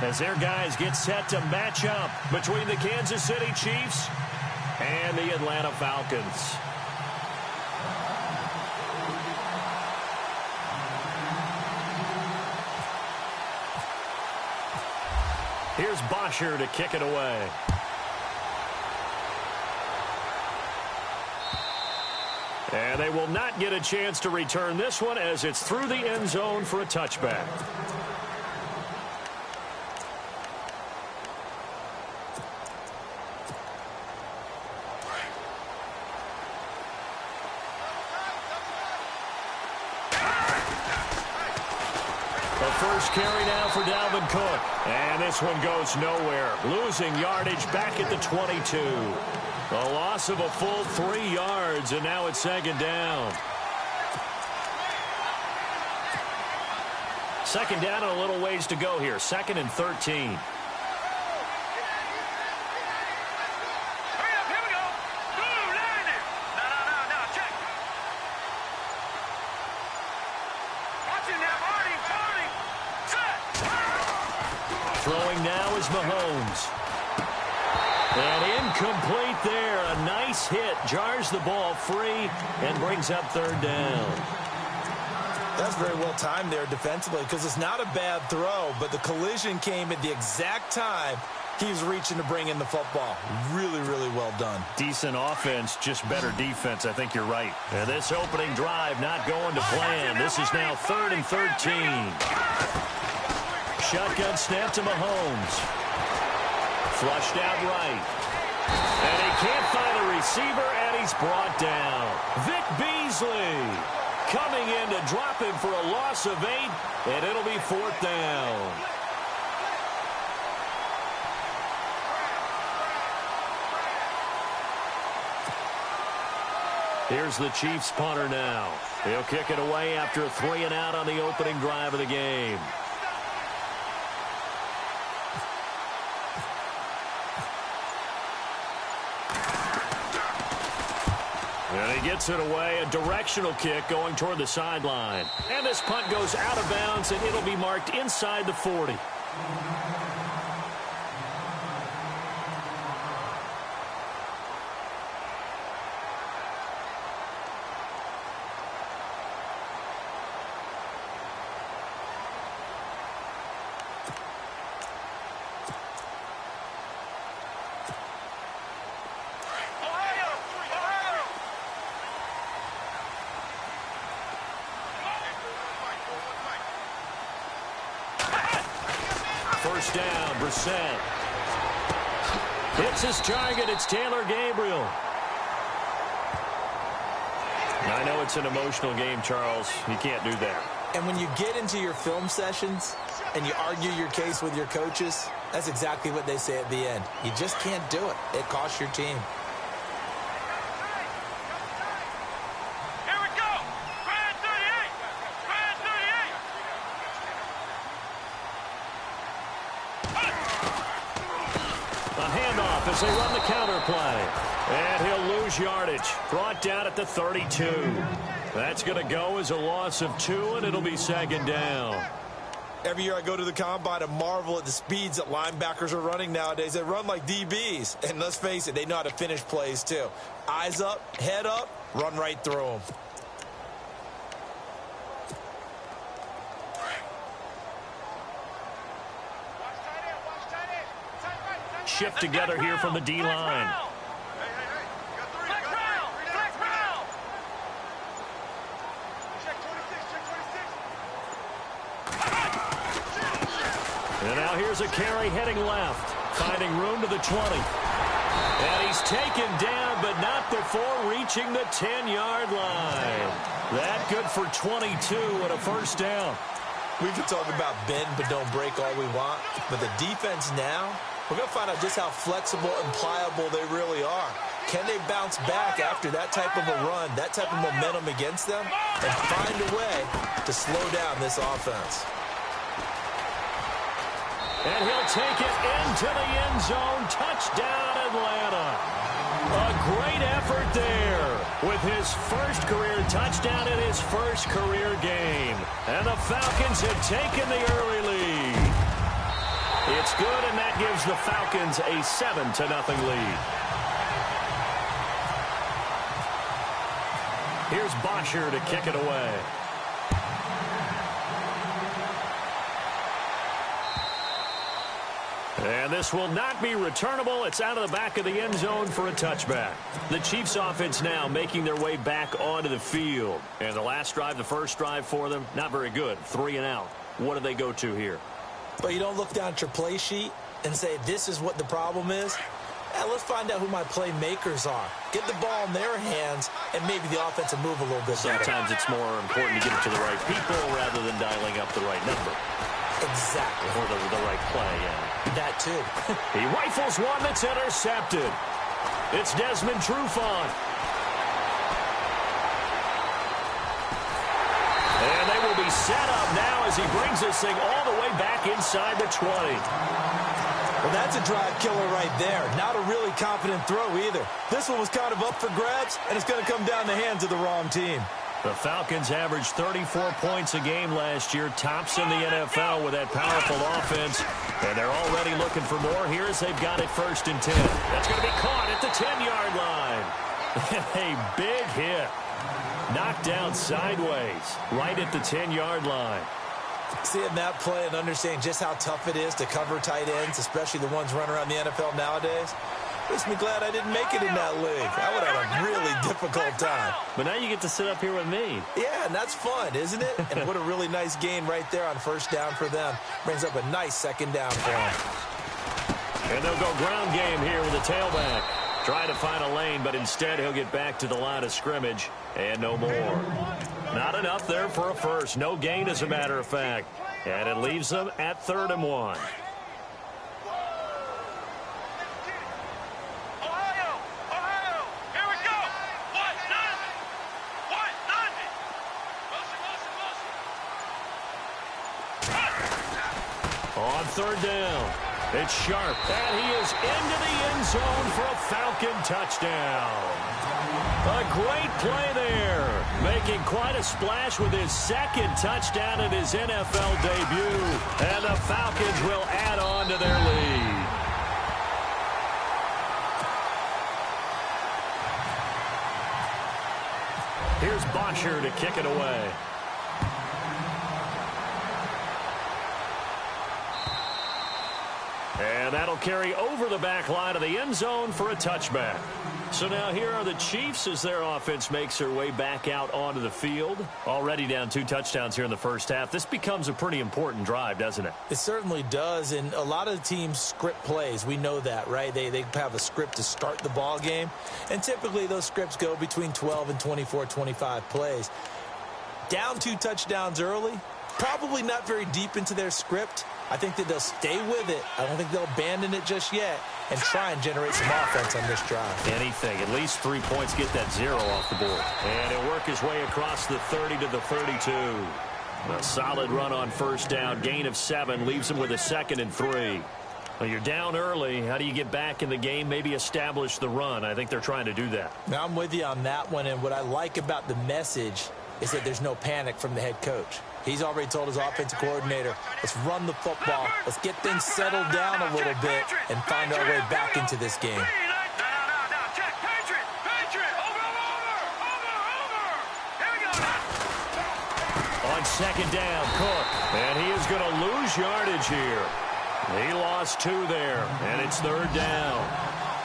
as their guys get set to match up between the Kansas City Chiefs and the Atlanta Falcons. Here's Bosher to kick it away. And they will not get a chance to return this one as it's through the end zone for a touchback. First carry now for Dalvin Cook. And this one goes nowhere. Losing yardage back at the 22. A loss of a full 3 yards, and now it's second down. Second down and a little ways to go here. 2nd and 13. Throwing now is Mahomes. And incomplete there. A nice hit. Jars the ball free and brings up 3rd down. That's very well timed there defensively because it's not a bad throw, but the collision came at the exact time he was reaching to bring in the football. Really, really well done. Decent offense, just better defense. I think you're right. And this opening drive not going to plan. This is now 3rd and 13. Shotgun snap to Mahomes. Flushed out right. And he can't find a receiver, and he's brought down. Vic Beasley coming in to drop him for a loss of 8, and it'll be 4th down. Here's the Chiefs punter now. He'll kick it away after a 3 and out on the opening drive of the game. And he gets it away, a directional kick going toward the sideline. And this punt goes out of bounds, and it'll be marked inside the 40. First down, Brissett. Hits his target. It's Taylor Gabriel. I know it's an emotional game, Charles. You can't do that. And when you get into your film sessions and you argue your case with your coaches, that's exactly what they say at the end. You just can't do it. It costs your team. As they run the counter play. And he'll lose yardage. Brought down at the 32. That's going to go as a loss of 2, and it'll be second down. Every year I go to the combine and marvel at the speeds that linebackers are running nowadays. They run like DBs. And let's face it, they know how to finish plays too. Eyes up, head up, run right through them. Shift together here from the D-line. And now here's a carry heading left, finding room to the 20. And he's taken down, but not before reaching the 10-yard line. That good for 22 and a first down. We can talk about bend but don't break all we want, but the defense now, we're going to find out just how flexible and pliable they really are. Can they bounce back after that type of a run, that type of momentum against them, and find a way to slow down this offense? And he'll take it into the end zone. Touchdown, Atlanta. A great effort there with his first career touchdown in his first career game. And the Falcons have taken the early lead. It's good, and that gives the Falcons a 7-0 lead. Here's Bosher to kick it away. And this will not be returnable. It's out of the back of the end zone for a touchback. The Chiefs offense now making their way back onto the field. And the last drive, the first drive for them, not very good. 3 and out. What do they go to here? But you don't look down at your play sheet and say, this is what the problem is. Let's find out who my playmakers are. Get the ball in their hands, and maybe the offense will move a little bit better. Sometimes it's more important to get it to the right people rather than dialing up the right number. Exactly. Or the right play, yeah. That too. He rifles one that's intercepted. It's Desmond Trufant. And they will be set up now as he brings this thing all the way back inside the 20. Well, that's a drive killer right there. Not a really confident throw either. This one was kind of up for grabs, and it's going to come down the hands of the wrong team. The Falcons averaged 34 points a game last year, tops in the NFL with that powerful offense. And they're already looking for more here as they've got it 1st and 10. That's going to be caught at the 10-yard line. A big hit. Knocked down sideways right at the 10-yard line. Seeing that play and understanding just how tough it is to cover tight ends, especially the ones running around the NFL nowadays, makes me glad I didn't make it in that league. I would have had a really difficult time. But now you get to sit up here with me. Yeah, and that's fun, isn't it? And what a really nice gain right there on 1st down for them. Brings up a nice 2nd down for them. And they'll go ground game here with a tailback. Try to find a lane, but instead he'll get back to the line of scrimmage and no more. Not enough there for a first. No gain, as a matter of fact. And it leaves them at 3rd and 1. On 3rd down, it's Sharp, and he is into the end zone for a Falcon touchdown. A great play there, making quite a splash with his 2nd touchdown in his NFL debut, and the Falcons will add on to their lead. Here's Bosher to kick it away. And that'll carry over the back line of the end zone for a touchback. So now here are the Chiefs as their offense makes their way back out onto the field. Already down 2 touchdowns here in the first half. This becomes a pretty important drive, doesn't it? It certainly does, and a lot of the teams script plays. We know that, right? They have a script to start the ball game, and typically those scripts go between 12 and 24, 25 plays. Down 2 touchdowns early, probably not very deep into their script. I think that they'll stay with it. I don't think they'll abandon it just yet and try and generate some offense on this drive. Anything. At least 3 points. Get that 0 off the board. And he'll work his way across the 30 to the 32. A solid run on 1st down. Gain of 7 leaves him with a 2nd and 3. Well, you're down early. How do you get back in the game? Maybe establish the run. I think they're trying to do that. Now, I'm with you on that one. And what I like about the message is that there's no panic from the head coach. He's already told his offensive coordinator, let's run the football, let's get things settled down a little bit and find our way back into this game. On 2nd down, Cook, and he is going to lose yardage here. He lost 2 there, and it's 3rd down.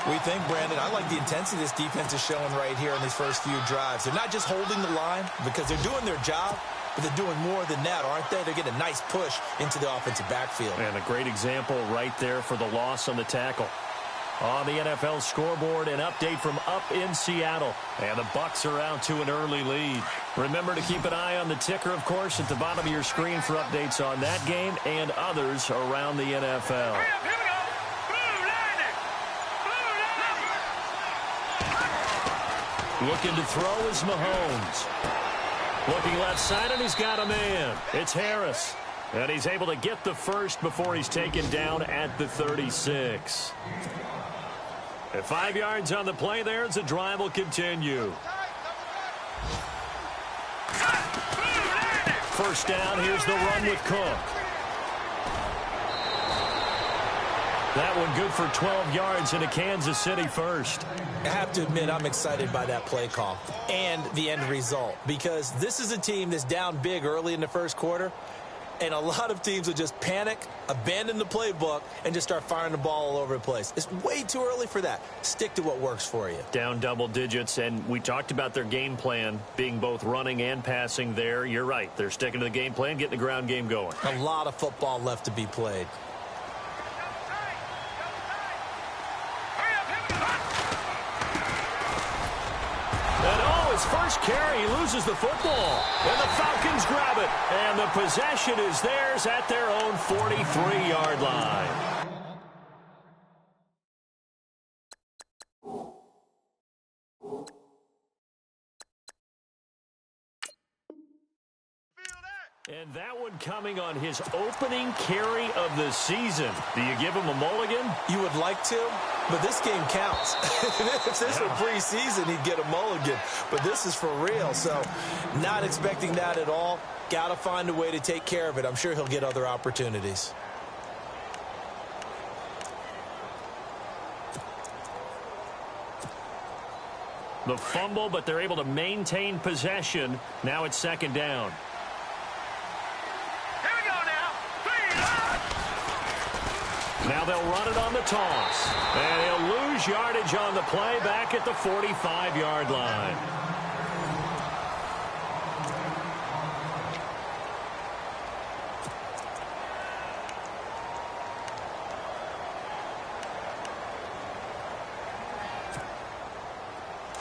We think, Brandon, I like the intensity this defense is showing right here in these first few drives. They're not just holding the line because they're doing their job, but they're doing more than that, aren't they? They're getting a nice push into the offensive backfield. And a great example right there for the loss on the tackle. On the NFL scoreboard, an update from up in Seattle. And the Bucs are out to an early lead. Remember to keep an eye on the ticker, of course, at the bottom of your screen for updates on that game and others around the NFL. Looking to throw is Mahomes. Looking left side, and he's got a man. It's Harris. And he's able to get the first before he's taken down at the 36. At 5 yards on the play there as the drive will continue. 1st down, here's the run with Cook. That one good for 12 yards into Kansas City first. I have to admit, I'm excited by that play call and the end result, because this is a team that's down big early in the first quarter, and a lot of teams will just panic, abandon the playbook, and just start firing the ball all over the place. It's way too early for that. Stick to what works for you. Down double digits, and we talked about their game plan being both running and passing there. You're right. They're sticking to the game plan, getting the ground game going. A lot of football left to be played. His first carry, he loses the football, and the Falcons grab it, and the possession is theirs at their own 43-yard line. And that one coming on his opening carry of the season. Do you give him a mulligan? You would like to, but this game counts. If this were preseason, he'd get a mulligan. But this is for real, so not expecting that at all. Got to find a way to take care of it. I'm sure he'll get other opportunities. The fumble, but they're able to maintain possession. Now it's second down. Now they'll run it on the toss. And he'll lose yardage on the play back at the 45-yard line.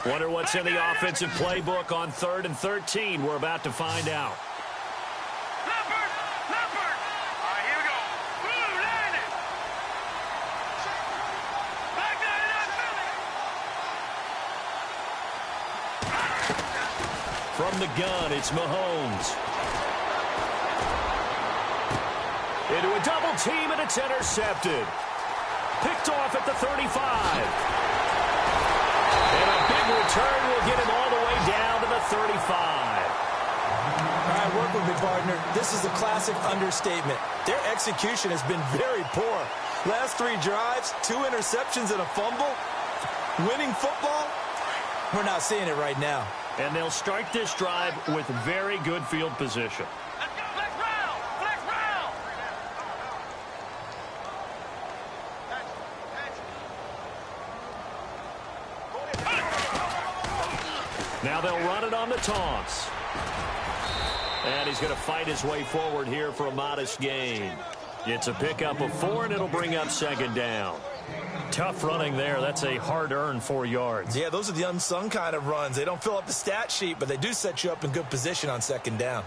Wonder what's in the offensive playbook on 3rd and 13. We're about to find out. From the gun, it's Mahomes. Into a double team, and it's intercepted. Picked off at the 35. And a big return will get him all the way down to the 35. All right, work with me, partner. This is a classic understatement. Their execution has been very poor. Last 3 drives, 2 interceptions and a fumble. Winning football? We're not seeing it right now. And they'll start this drive with very good field position. Let's go. Flex round. Flex round. Now they'll run it on the toss. And he's going to fight his way forward here for a modest gain. It's a pickup of 4, and it'll bring up second down. Tough running there. That's a hard-earned 4 yards. Yeah, those are the unsung kind of runs. They don't fill up the stat sheet, but they do set you up in good position on second down.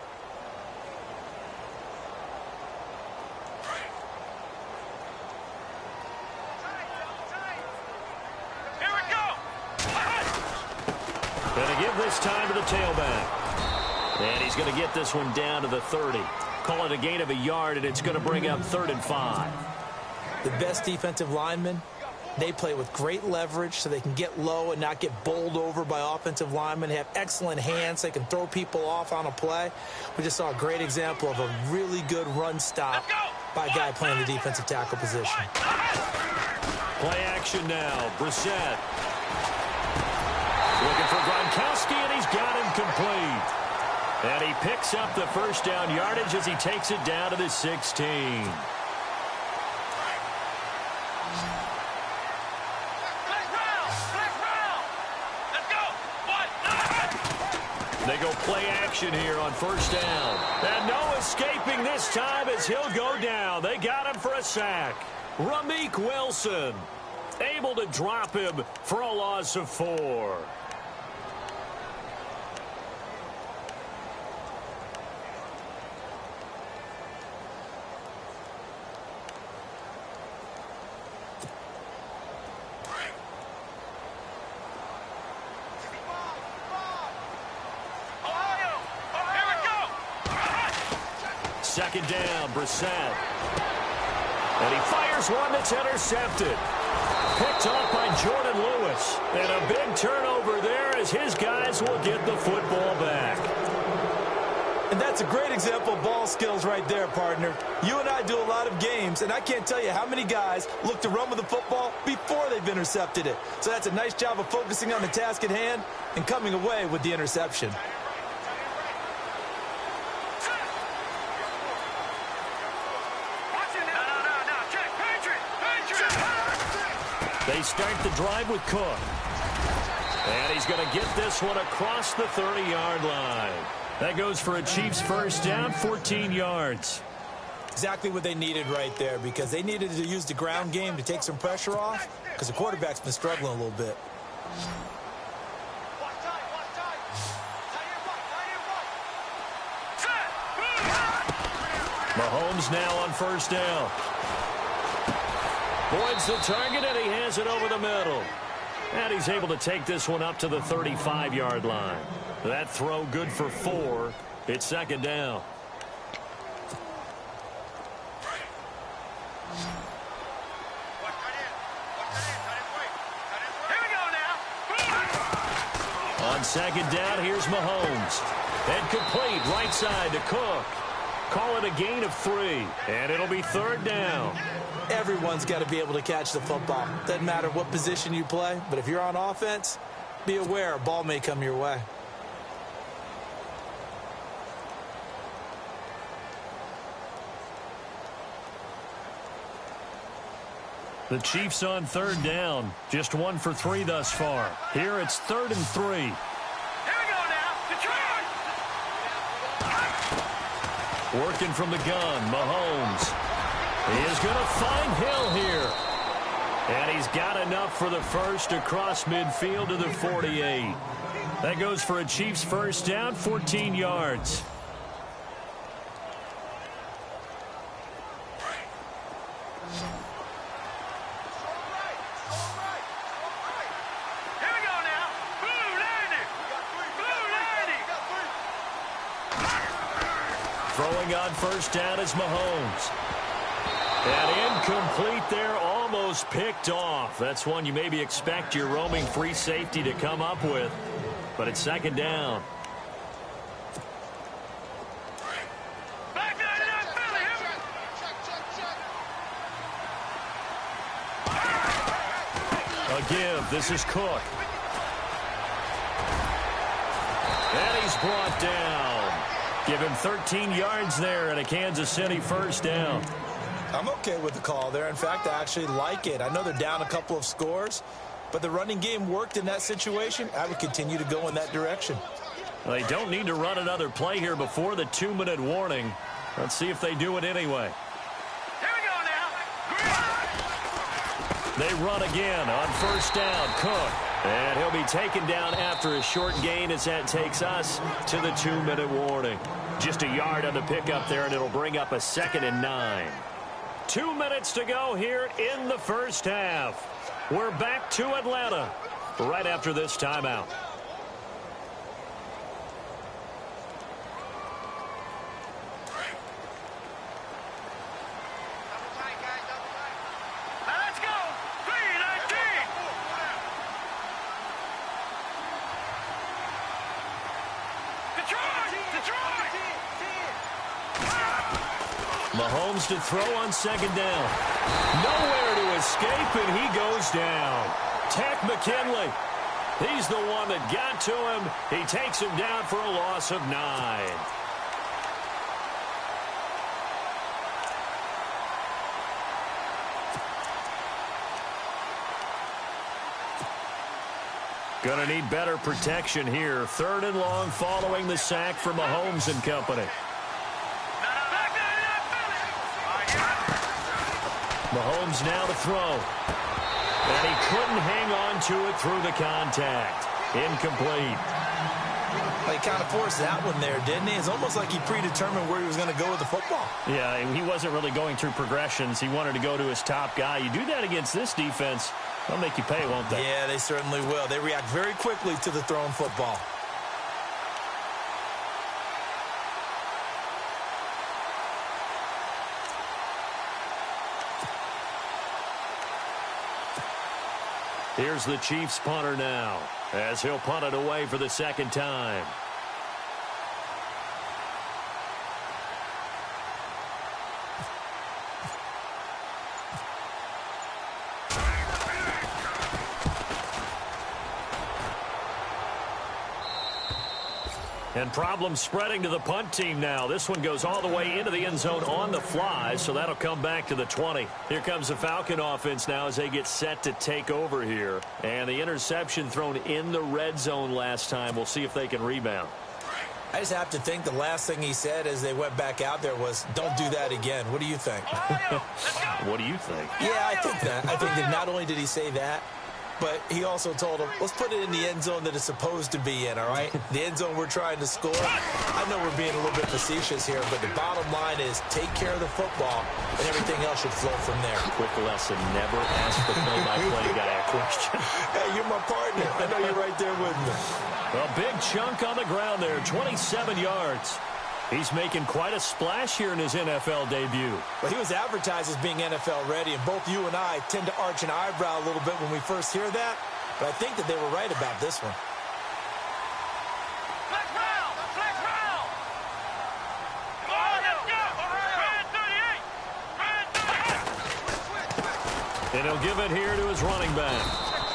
Here we go. Going to give this time to the tailback. And he's going to get this one down to the 30. Call it a gain of a yard, and it's going to bring up 3rd and 5. The best defensive linemen, they play with great leverage so they can get low and not get bowled over by offensive linemen. They have excellent hands. They can throw people off on a play. We just saw a great example of a really good run stop by a guy playing the defensive tackle position. Play action now. Brissett. Looking for Gronkowski, and he's got him complete. And he picks up the first down yardage as he takes it down to the 16. They go play action here on first down. And no escaping this time as he'll go down. They got him for a sack. Ramik Wilson able to drop him for a loss of 4. Second down, Brissett. And he fires one that's intercepted. Picked off by Jordan Lewis. And a big turnover there as his guys will get the football back. And that's a great example of ball skills right there, partner. You and I do a lot of games, and I can't tell you how many guys look to run with the football before they've intercepted it. So that's a nice job of focusing on the task at hand and coming away with the interception. They start the drive with Cook. And he's going to get this one across the 30-yard line. That goes for a Chiefs first down, 14 yards. Exactly what they needed right there, because they needed to use the ground game to take some pressure off, because the quarterback's been struggling a little bit. Mahomes now on first down. Boyd's the target, and he has it over the middle. And he's able to take this one up to the 35-yard line. That throw good for 4. It's second down. On second down, here's Mahomes. And complete right side to Cook. Call it a gain of 3, and it'll be third down. Everyone's got to be able to catch the football. Doesn't matter what position you play, but if you're on offense, be aware a ball may come your way. The Chiefs on third down. Just 1 for 3 thus far. Here it's 3rd and 3. Here we go now. Detroit! Working from the gun, Mahomes. He is going to find Hill here. And he's got enough for the first across midfield to the 48. That goes for a Chiefs first down, 14 yards. Here we go now. Blue 90. Blue 90. Throwing on first down is Mahomes. And incomplete there, almost picked off. That's one you maybe expect your roaming free safety to come up with. But it's second down. Back 99 Philly. A give. This is Cook. And he's brought down. Give him 13 yards there and a Kansas City first down. I'm okay with the call there. In fact, I actually like it. I know they're down a couple of scores, but the running game worked in that situation. I would continue to go in that direction. They don't need to run another play here before the 2-minute warning. Let's see if they do it anyway. Here we go now. They run again on first down. Cook. And he'll be taken down after a short gain as that takes us to the 2-minute warning. Just a yard on the pickup there, and it'll bring up a 2nd and 9. 2 minutes to go here in the first half. We're back to Atlanta right after this timeout. Now let's go. 319. Detroit. Mahomes to throw on second down. Nowhere to escape, and he goes down. Tech McKinley. He's the one that got to him. He takes him down for a loss of 9. Going to need better protection here. 3rd and long following the sack from Mahomes and company. Mahomes now to throw. And he couldn't hang on to it through the contact. Incomplete. Well, he kind of forced that one there, didn't he? It's almost like he predetermined where he was going to go with the football. Yeah, he wasn't really going through progressions. He wanted to go to his top guy. You do that against this defense, they'll make you pay, won't they? Yeah, they certainly will. They react very quickly to the thrown football. Here's the Chiefs punter now, as he'll punt it away for the 2nd time. And problems spreading to the punt team now. This one goes all the way into the end zone on the fly, so that'll come back to the 20. Here comes the Falcon offense now as they get set to take over here. And the interception thrown in the red zone last time. We'll see if they can rebound. I just have to think the last thing he said as they went back out there was, don't do that again. What do you think? What do you think? Yeah, I think that. I think that not only did he say that, but he also told him, let's put it in the end zone that it's supposed to be in, all right? The end zone we're trying to score. I know we're being a little bit facetious here, but the bottom line is take care of the football, and everything else should flow from there. Quick lesson, never ask the play-by-play guy a question. Hey, you're my partner. I know you're right there with me. A big chunk on the ground there, 27 yards. He's making quite a splash here in his NFL debut. Well, he was advertised as being NFL ready, and both you and I tend to arch an eyebrow a little bit when we first hear that, but I think that they were right about this one. Flex round! Flex round! Come on, let's go! Brand 38! Brand 38! And he'll give it here to his running back.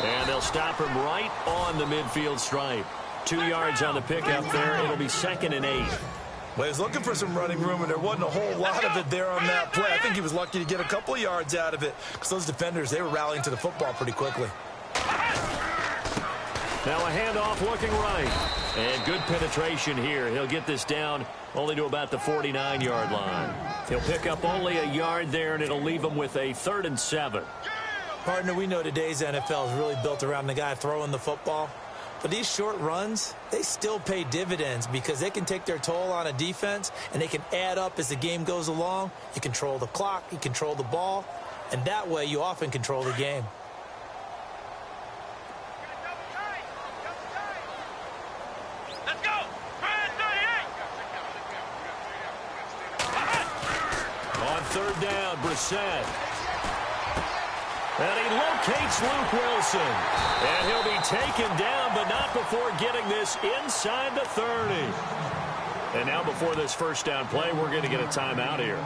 And they'll stop him right on the midfield stripe. 2 yards on the pickup there. It'll be 2nd and 8. Well, he was looking for some running room, and there wasn't a whole lot of it there on that play. I think he was lucky to get a couple of yards out of it because those defenders, they were rallying to the football pretty quickly. Now a handoff looking right. And good penetration here. He'll get this down only to about the 49-yard line. He'll pick up only a yard there, and it'll leave him with a 3rd and 7. Partner, we know today's NFL is really built around the guy throwing the football. But these short runs, they still pay dividends because they can take their toll on a defense, and they can add up as the game goes along. You control the clock, you control the ball, and that way you often control the game. Let's go! Brand 38! On 3rd down, Brissett. And he locates Luke Wilson. And he'll be taken down, but not before getting this inside the 30. And now before this first down play, we're going to get a timeout here,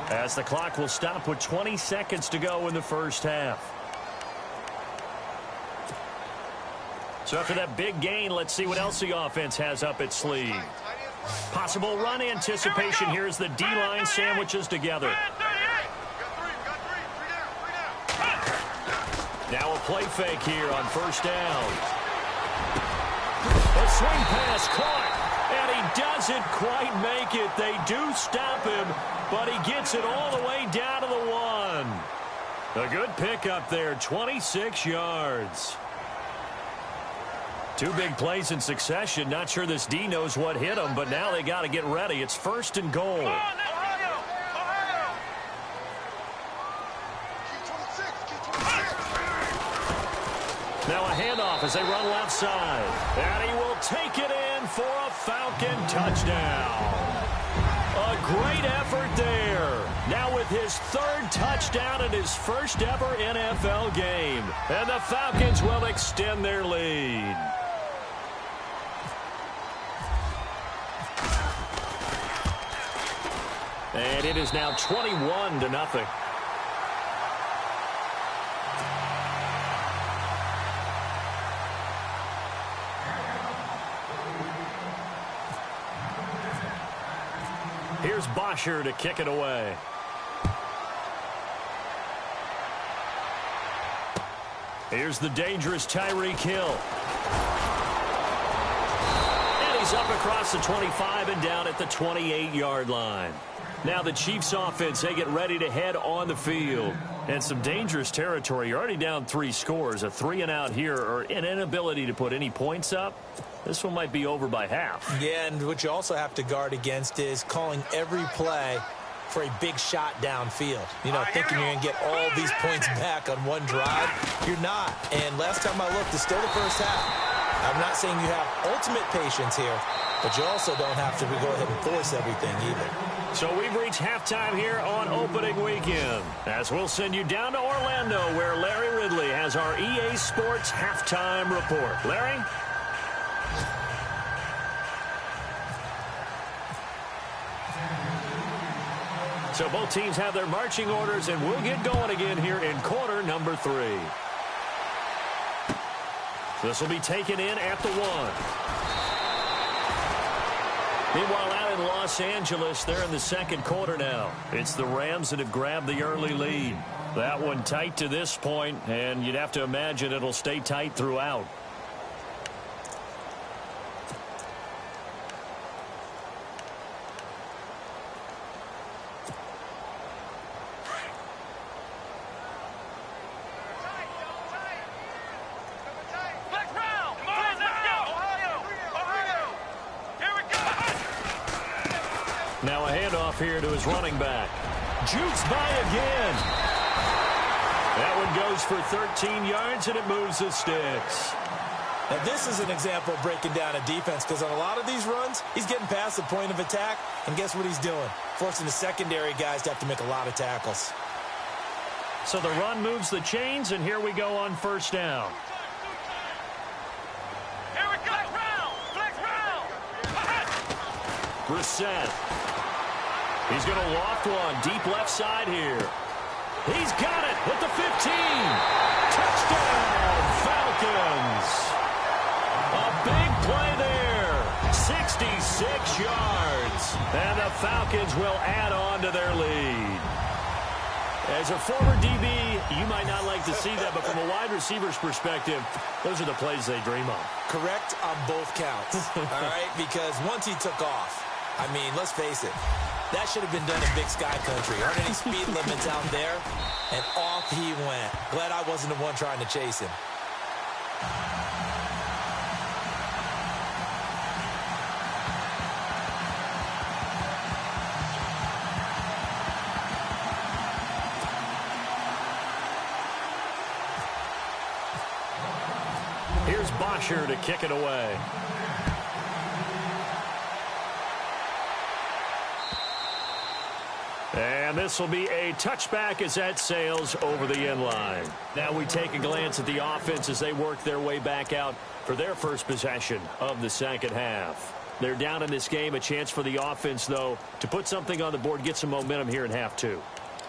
as the clock will stop with 20 seconds to go in the first half. So after that big gain, let's see what else the offense has up its sleeve. Possible run anticipation here as the D-line sandwiches together. Now a play fake here on 1st down. A swing pass caught, and he doesn't quite make it. They do stop him, but he gets it all the way down to the 1. A good pickup there, 26 yards. 2 big plays in succession. Not sure this D knows what hit him, but now they got to get ready. It's 1st and goal. Now a handoff as they run left side. And he will take it in for a Falcon touchdown. A great effort there. Now with his 3rd touchdown in his first ever NFL game. And the Falcons will extend their lead. And it is now 21-0. Here's Bosher to kick it away. Here's the dangerous Tyreek Hill. And he's up across the 25 and down at the 28-yard line. Now the Chiefs offense, they get ready to head on the field. And some dangerous territory. You're already down 3 scores. A 3-and-out here, or an inability to put any points up. This one might be over by half. Yeah, and what you also have to guard against is calling every play for a big shot downfield. You know, thinking you're going to get all these points back on one drive. You're not. And last time I looked, it's still the first half. I'm not saying you have ultimate patience here, but you also don't have to go ahead and force everything either. So we've reached halftime here on opening weekend, as we'll send you down to Orlando, where Larry Ridley has our EA Sports halftime report. Larry? So both teams have their marching orders, and we'll get going again here in quarter number 3. This will be taken in at the 1. Meanwhile, out in Los Angeles, they're in the second quarter now. It's the Rams that have grabbed the early lead. That one tight to this point, and you'd have to imagine it'll stay tight throughout. Now a handoff here to his running back. Jukes by again. That one goes for 13 yards, and it moves the sticks. Now, this is an example of breaking down a defense, because on a lot of these runs, he's getting past the point of attack, and guess what he's doing? Forcing the secondary guys to have to make a lot of tackles. So the run moves the chains, and here we go on first down. Here we go. Flex round. Brissett. He's going to loft one deep left side here. He's got it at the 15. Touchdown, Falcons. A big play there. 66 yards. And the Falcons will add on to their lead. As a former DB, you might not like to see that, but from a wide receiver's perspective, those are the plays they dream of. Correct on both counts, all right? Because once he took off, I mean, let's face it, that should have been done in Big Sky Country. Aren't any speed limits out there? And off he went. Glad I wasn't the one trying to chase him. Here's Bosher to kick it away. And this will be a touchback as that sails over the end line. Now we take a glance at the offense as they work their way back out for their first possession of the second half. They're down in this game. A chance for the offense, though, to put something on the board, get some momentum here in half two.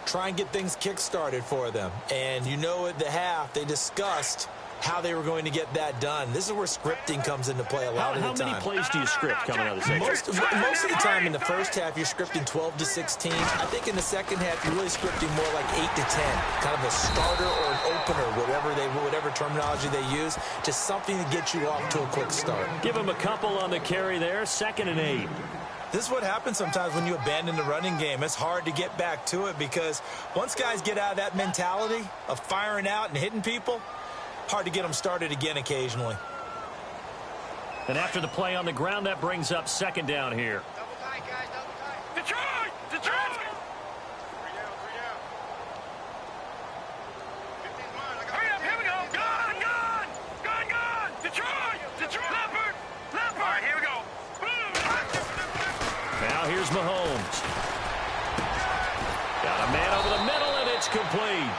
Try and get things kick-started for them. And you know at the half, they discussed how they were going to get that done. This is where scripting comes into play a lot of the time. How many plays do you script coming out of the second? Most of the time in the first half, you're scripting 12 to 16. I think in the second half, you're really scripting more like 8 to 10. Kind of a starter or an opener, whatever terminology they use. Just something to get you off to a quick start. Give them a couple on the carry there. 2nd and 8. This is what happens sometimes when you abandon the running game. It's hard to get back to it because once guys get out of that mentality of firing out and hitting people, hard to get them started again occasionally. And after the play on the ground, that brings up 2nd down here. Double tight, guys, double tight. Detroit! Detroit! 3 down, 3 down. 15's mine. Hurry up, here we go. Gone! Detroit! Leopard! All right, here we go. Now here's Mahomes. Got a man over the middle, and it's complete.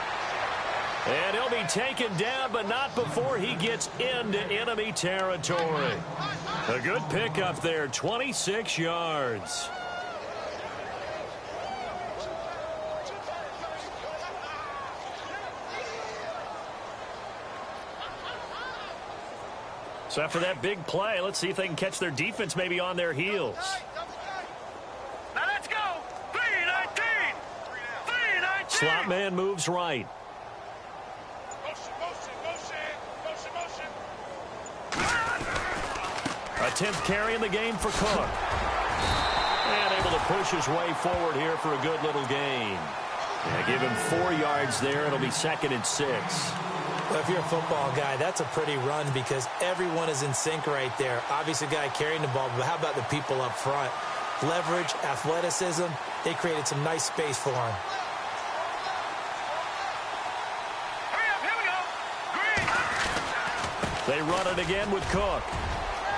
And he'll be taken down, but not before he gets into enemy territory. A good pickup there, 26 yards. So after that big play, let's see if they can catch their defense maybe on their heels. Now let's go. 3-19. 3-19. Slot man moves right. A 10th carry in the game for Cook. And able to push his way forward here for a good little gain. Yeah, give him 4 yards there. It'll be 2nd and 6. Well, if you're a football guy, that's a pretty run because everyone is in sync right there. Obviously, the guy carrying the ball, but how about the people up front? Leverage, athleticism, they created some nice space for him. Hurry up, here we go. Green. They run it again with Cook.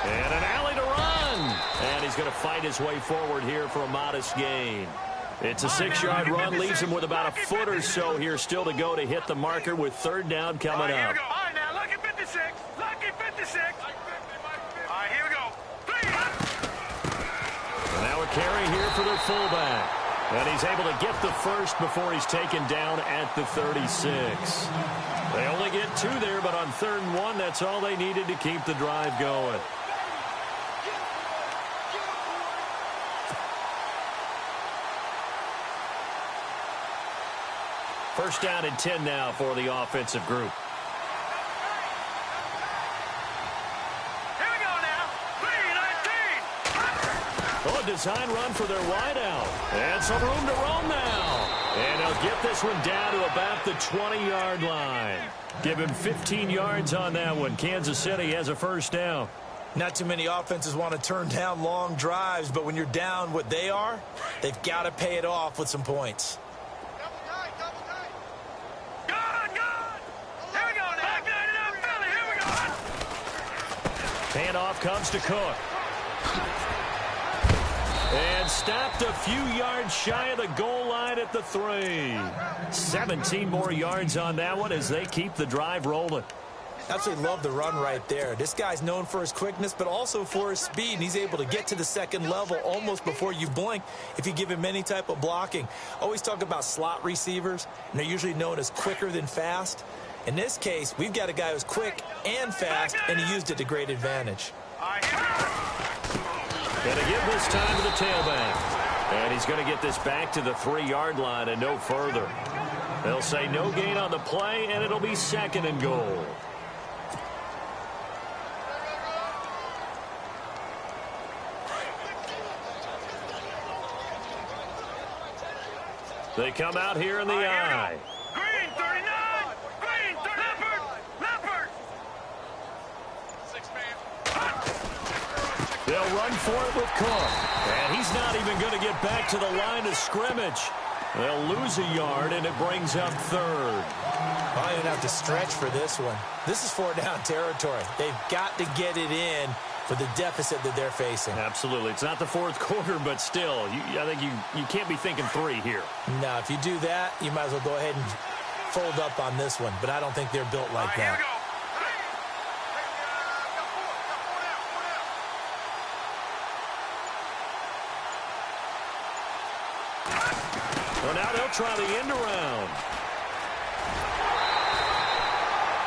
And an alley to run. And he's going to fight his way forward here for a modest gain. It's a 6-yard run, leaves him with about a foot or so here still to go to hit the marker with 3rd down coming Here up. we go. All right, now, lucky 56. Lucky 56. All right, here we go. 3. And now a carry here for their fullback. And he's able to get the first before he's taken down at the 36. They only get 2 there, but on 3rd and 1, that's all they needed to keep the drive going. First down and 10 now for the offensive group. Here we go now. 3-19. Oh, design run for their wideout. And some room to roam now. And he'll get this one down to about the 20-yard line. Give him 15 yards on that one. Kansas City has a first down. Not too many offenses want to turn down long drives, but when you're down what they are, they've got to pay it off with some points. Good. Here we go now. Back it up, Philly. Here we go. Handoff comes to Cook. And stopped a few yards shy of the goal line at the 3. 17 more yards on that one as they keep the drive rolling. Absolutely love the run right there. This guy's known for his quickness, but also for his speed. And he's able to get to the second level almost before you blink if you give him any type of blocking. Always talk about slot receivers, and they're usually known as quicker than fast. In this case, we've got a guy who's quick and fast, and he used it to great advantage. Going to give this time to the tailback. And he's going to get this back to the 3-yard line and no further. They'll say no gain on the play, and it'll be second and goal. They come out here in the eye. Green, 39. Green, 30. Leopard. They'll run for it with Cook. And he's not even going to get back to the line of scrimmage. They'll lose a yard, and it brings up third. I don't even have to stretch for this one. This is 4-down territory. They've got to get it in for the deficit that they're facing. Absolutely. It's not the fourth quarter, but still, I think you can't be thinking 3 here. No, if you do that, you might as well go ahead and fold up on this one. But I don't think they're built like that. Well, now they'll try the end around.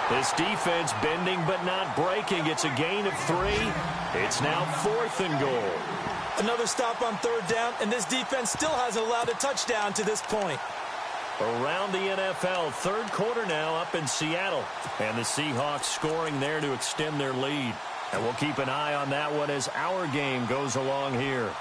This defense bending but not breaking. It's a gain of 3. It's now 4th and goal. Another stop on 3rd down, and this defense still hasn't allowed a touchdown to this point. Around the NFL, 3rd quarter now up in Seattle. And the Seahawks scoring there to extend their lead. And we'll keep an eye on that one as our game goes along here.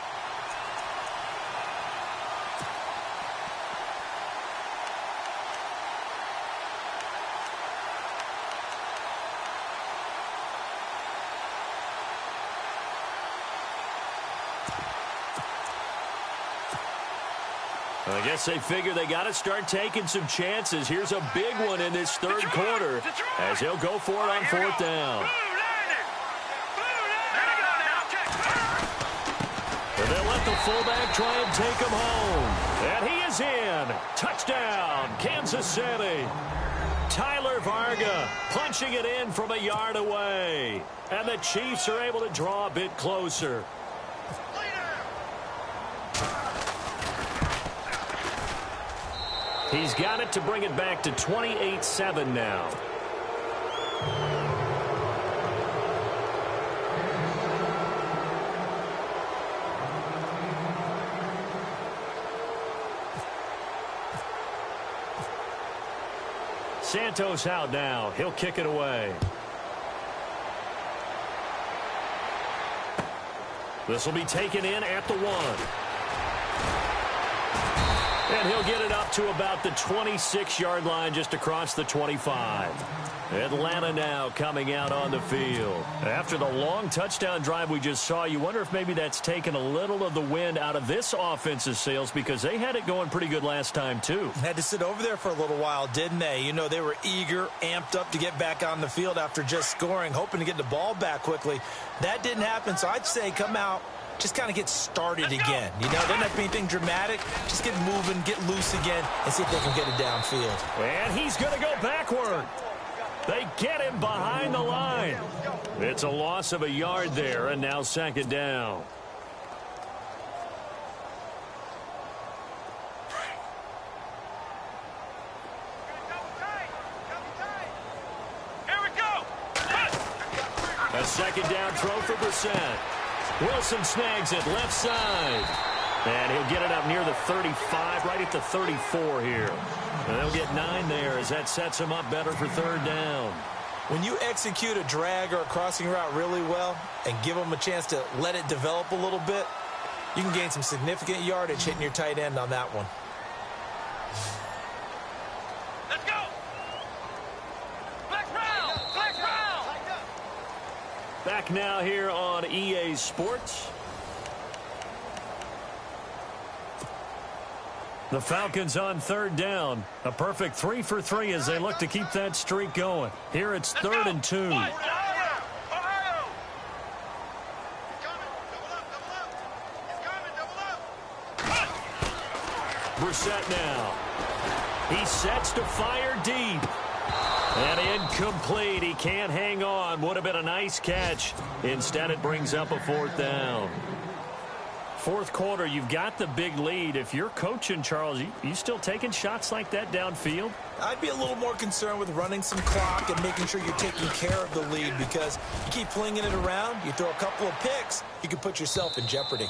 I guess they figure they got to start taking some chances. Here's a big one in this 3rd quarter as he'll go for it on 4th down. And they'll let the fullback try and take him home. And he is in. Touchdown, Kansas City. Tyler Varga punching it in from a yard away. And the Chiefs are able to draw a bit closer. He's got it to bring it back to 28-7 now. Santos out now. He'll kick it away. This will be taken in at the 1. And he'll get it up to about the 26-yard line just across the 25. Atlanta now coming out on the field. After the long touchdown drive we just saw, you wonder if maybe that's taken a little of the wind out of this offense's sails because they had it going pretty good last time too. Had to sit over there for a little while, didn't they? You know, they were eager, amped up to get back on the field after just scoring, hoping to get the ball back quickly. That didn't happen, so I'd say come out, just kind of get started again. You know, doesn't have to be anything dramatic. Just get moving, get loose again, and see if they can get it downfield. And he's going to go backward. They get him behind the line. It's a loss of a yard there, and now 2nd down. Here we go. A 2nd down throw for Brissett. Wilson snags it left side. And he'll get it up near the 35, right at the 34 here. And they'll get 9 there as that sets him up better for third down. When you execute a drag or a crossing route really well and give them a chance to let it develop a little bit, you can gain some significant yardage hitting your tight end on that one. Let's go. Flex round. Flex round. Back now here on EA Sports. The Falcons on third down. A perfect 3 for 3 as they look to keep that streak going. Here it's third and 2. Brissett now. He sets to fire deep. And incomplete. He can't hang on. Would have been a nice catch. Instead, it brings up a fourth down. Fourth quarter, you've got the big lead. If you're coaching, Charles, you still taking shots like that downfield? I'd be a little more concerned with running some clock and making sure you're taking care of the lead, because you keep flinging it around, you throw a couple of picks, you can put yourself in jeopardy.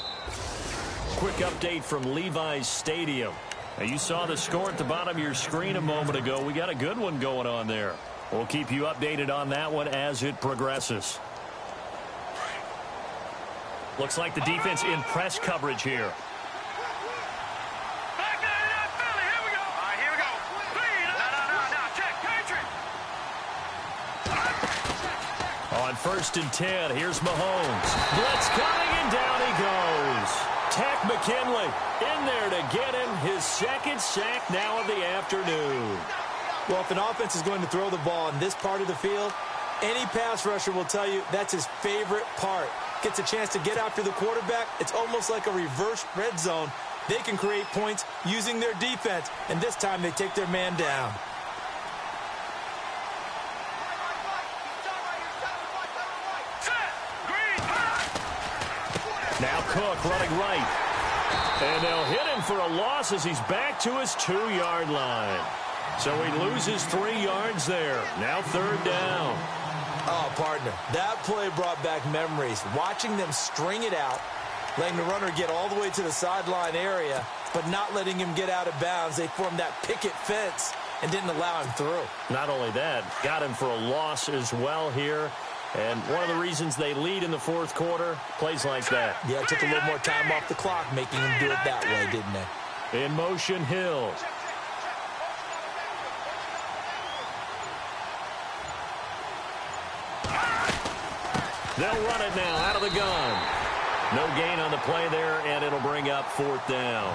Quick update from Levi's Stadium. Now, you saw the score at the bottom of your screen a moment ago. We got a good one going on there. We'll keep you updated on that one as it progresses. Looks like the defense in press coverage here. Back there, yeah, Philly. Here we go. All right, here we go. No. Check. Country. On 1st and 10, here's Mahomes. Blitz coming, and down he goes. Tack McKinley in there to get him his second sack now of the afternoon. Well, if an offense is going to throw the ball in this part of the field, any pass rusher will tell you that's his favorite part. Gets a chance to get after the quarterback. It's almost like a reverse red zone. They can create points using their defense, and this time they take their man down. Now Cook running right. And they'll hit him for a loss as he's back to his 2-yard line. So he loses 3 yards there. Now third down. Oh, partner, that play brought back memories. Watching them string it out, letting the runner get all the way to the sideline area, but not letting him get out of bounds. They formed that picket fence and didn't allow him through. Not only that, got him for a loss as well here. And one of the reasons they lead in the fourth quarter, plays like that. Yeah, it took a little more time off the clock, making him do it that way, didn't they? In motion, Hill. They'll run it now out of the gun. No gain on the play there, and it'll bring up fourth down.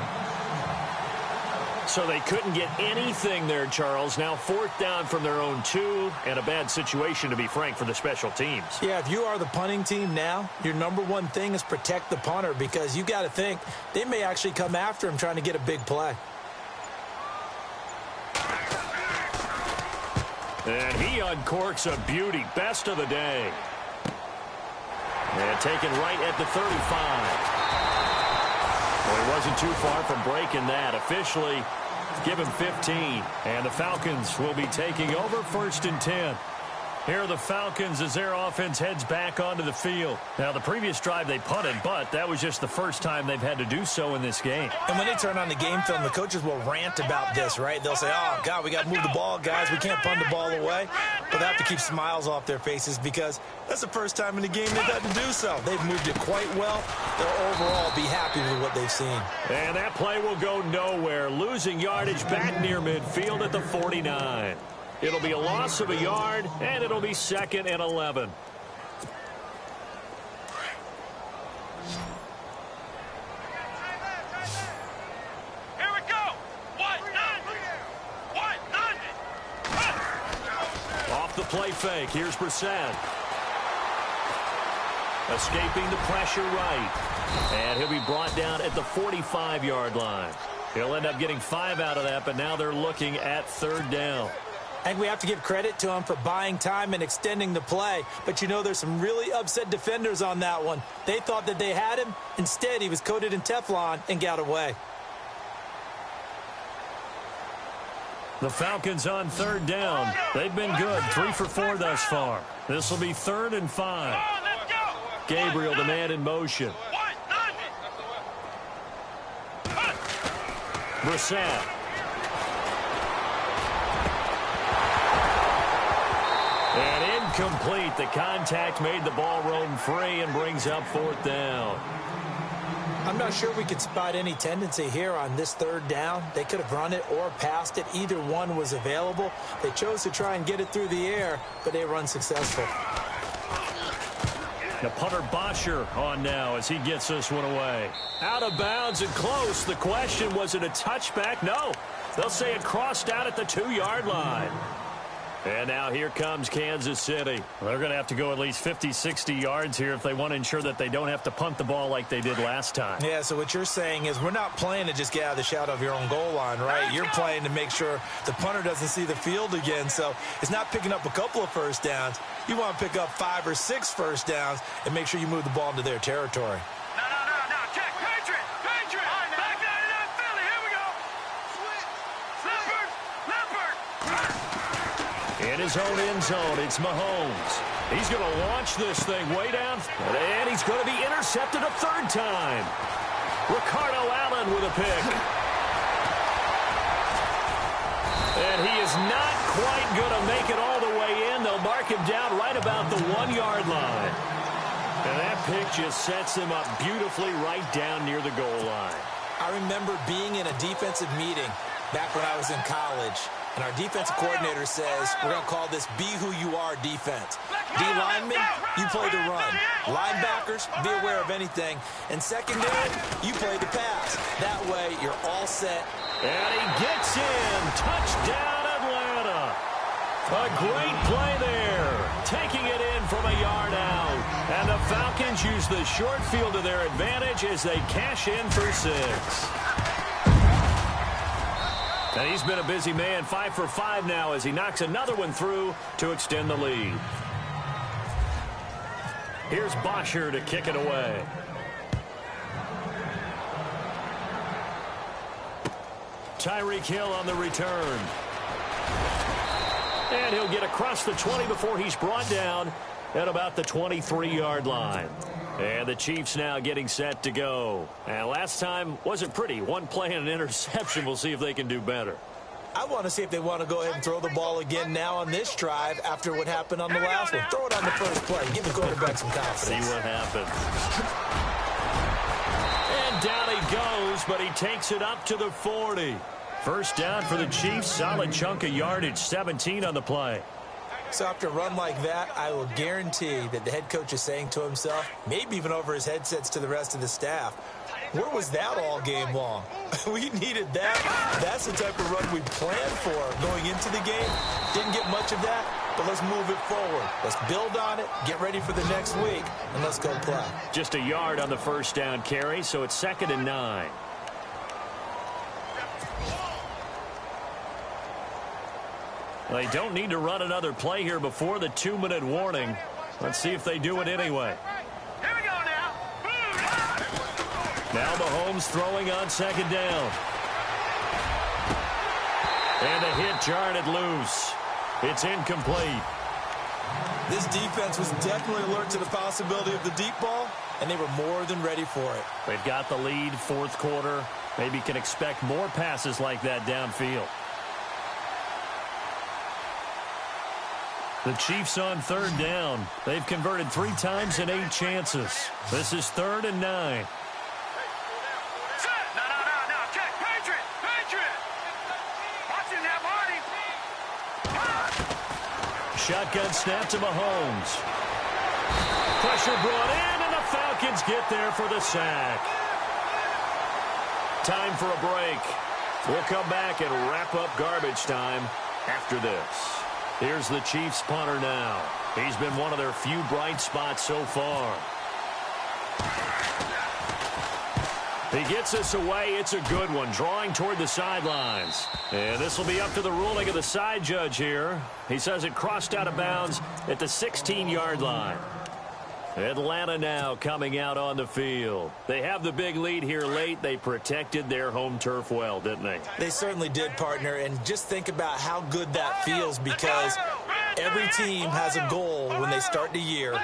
So they couldn't get anything there, Charles. Now fourth down from their own 2, and a bad situation, to be frank, for the special teams. Yeah, if you are the punting team now, your number one thing is protect the punter, because you got to think they may actually come after him trying to get a big play. And he uncorks a beauty. Best of the day. And taken right at the 35. Well, he wasn't too far from breaking that. Officially, give him 15. And the Falcons will be taking over 1st and 10. Here are the Falcons as their offense heads back onto the field. Now, the previous drive they punted, but that was just the first time they've had to do so in this game. And when they turn on the game film, the coaches will rant about this, right? They'll say, oh, God, we got to move the ball, guys. We can't punt the ball away. But they have to keep smiles off their faces, because that's the first time in the game they've had to do so. They've moved it quite well. They'll overall be happy with what they've seen. And that play will go nowhere. Losing yardage back near midfield at the 49. It'll be a loss of a yard, and it'll be 2nd and 11. Here we go. Off the play fake. Here's Brissett. Escaping the pressure right. And he'll be brought down at the 45-yard line. He'll end up getting 5 out of that, but now they're looking at third down. I think we have to give credit to him for buying time and extending the play. But, you know, there's some really upset defenders on that one. They thought that they had him. Instead, he was coated in Teflon and got away. The Falcons on third down. They've been good. 3 for 4 thus far. This will be 3rd and 5. Gabriel, the man in motion. Brissett. And incomplete. The contact made the ball roam free and brings up 4th down. I'm not sure we could spot any tendency here on this 3rd down. They could have run it or passed it. Either one was available. They chose to try and get it through the air, but they were unsuccessful. The punter Bosher on now as he gets this one away. Out of bounds and close. The question, was it a touchback? No. They'll say it crossed out at the 2-yard line. And now here comes Kansas City. They're going to have to go at least 50, 60 yards here if they want to ensure that they don't have to punt the ball like they did last time. Yeah, so what you're saying is we're not playing to just get out of the shadow of your own goal line, right? You're playing to make sure the punter doesn't see the field again. So it's not picking up a couple of first downs. You want to pick up 5 or 6 first downs and make sure you move the ball into their territory. No. Check. Patriot. Back down in Philly. Here we go. Leopard. In his own end zone, it's Mahomes. He's going to launch this thing way down, and he's going to be intercepted a 3rd time. Ricardo Allen with a pick. And he is not quite going to make it all the way in. They'll mark him down right about the 1-yard line. And that pick just sets him up beautifully right down near the goal line. I remember being in a defensive meeting back when I was in college, and our defensive coordinator says, we're going to call this Be Who You Are defense. D linemen, you play the run. Linebackers, be aware of anything. And secondary, you play the pass. That way, you're all set. And he gets in. Touchdown, Atlanta. A great play there. Taking it in from a yard out. And the Falcons use the short field to their advantage as they cash in for 6. And he's been a busy man, 5 for 5 now as he knocks another one through to extend the lead. Here's Bosher to kick it away. Tyreek Hill on the return. And he'll get across the 20 before he's brought down at about the 23-yard line. And the Chiefs now getting set to go. And last time wasn't pretty. One play and an interception. We'll see if they can do better. I want to see if they want to go ahead and throw the ball again now on this drive after what happened on the last one. Throw it on the first play. Give the quarterback some confidence. See what happens. And down he goes, but he takes it up to the 40. First down for the Chiefs. Solid chunk of yardage. 17 on the play. So after a run like that, I will guarantee that the head coach is saying to himself, maybe even over his headsets to the rest of the staff, where was that all game long? We needed that. That's the type of run we planned for going into the game. Didn't get much of that, but let's move it forward. Let's build on it, get ready for the next week, and let's go play. Just a yard on the first down carry, so it's 2nd and 9. They don't need to run another play here before the 2-minute warning. Let's see if they do it anyway. Here we go now. Now Mahomes throwing on 2nd down. And a hit jarred it loose. It's incomplete. This defense was definitely alert to the possibility of the deep ball, and they were more than ready for it. They've got the lead, 4th quarter. Maybe can expect more passes like that downfield. The Chiefs on 3rd down. They've converted 3 times in 8 chances. This is 3rd and 9. No. Check. Patriot. Watching that body. Shotgun snap to Mahomes. Pressure brought in, and the Falcons get there for the sack. Time for a break. We'll come back and wrap up garbage time after this. Here's the Chiefs punter now. He's been one of their few bright spots so far. He gets us away. It's a good one, drawing toward the sidelines. And this will be up to the ruling of the side judge here. He says it crossed out of bounds at the 16-yard line. Atlanta now coming out on the field. They have the big lead here late. They protected their home turf well, didn't they? They certainly did, partner. And just think about how good that feels, because every team has a goal when they start the year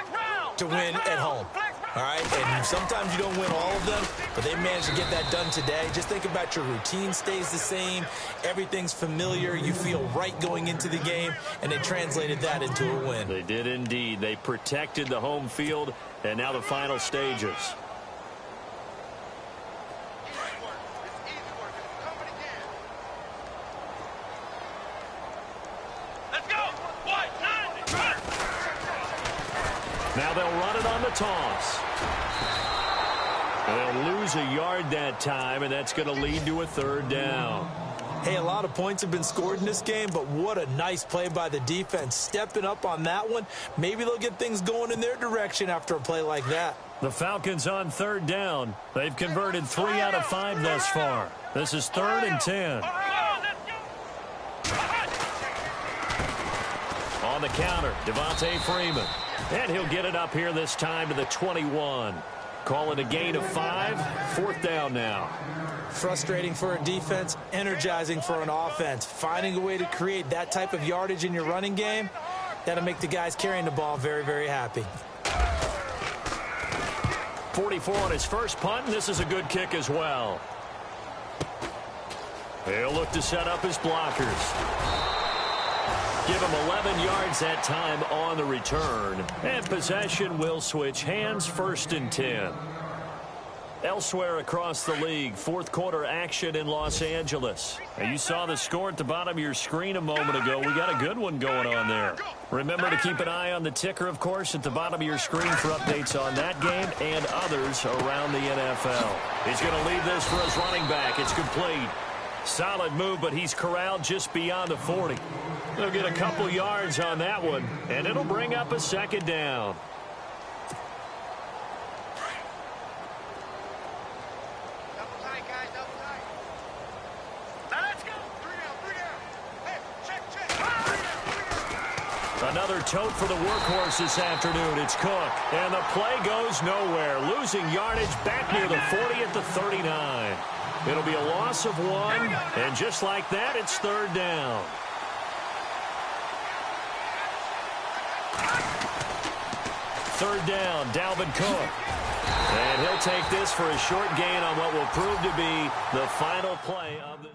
to win at home. All right, and sometimes you don't win all of them, but they managed to get that done today. Just think about your routine stays the same. Everything's familiar. You feel right going into the game, and they translated that into a win. They did indeed. They protected the home field, and now the final stages. Now they'll run it on the toss. They'll lose a yard that time, and that's going to lead to a third down. Hey, a lot of points have been scored in this game, but what a nice play by the defense. Stepping up on that one, maybe they'll get things going in their direction after a play like that. The Falcons on third down. They've converted 3 out of 5 thus far. This is 3rd and 10. On the counter, Devontae Freeman. And he'll get it up here this time to the 21. Call it a gain of 5. 4th down now. Frustrating for a defense, energizing for an offense. Finding a way to create that type of yardage in your running game, that'll make the guys carrying the ball very, very happy. 44 on his first punt, and this is a good kick as well. He'll look to set up his blockers. Give him 11 yards that time on the return. And possession will switch hands, 1st and 10. Elsewhere across the league, 4th quarter action in Los Angeles. Now, you saw the score at the bottom of your screen a moment ago. We got a good one going on there. Remember to keep an eye on the ticker, of course, at the bottom of your screen for updates on that game and others around the NFL. He's going to leave this for his running back. It's complete. Solid move, but he's corralled just beyond the 40. They'll get a couple yards on that one, and it'll bring up a 2nd down. Double tight, guys, double tight. Now let's go. 3 down. Hey, check. Another tote for the workhorse this afternoon. It's Cook, and the play goes nowhere. Losing yardage back near the 40 at the 39. It'll be a loss of 1, and just like that, it's 3rd down. Third down, Dalvin Cook. And he'll take this for a short gain on what will prove to be the final play of this.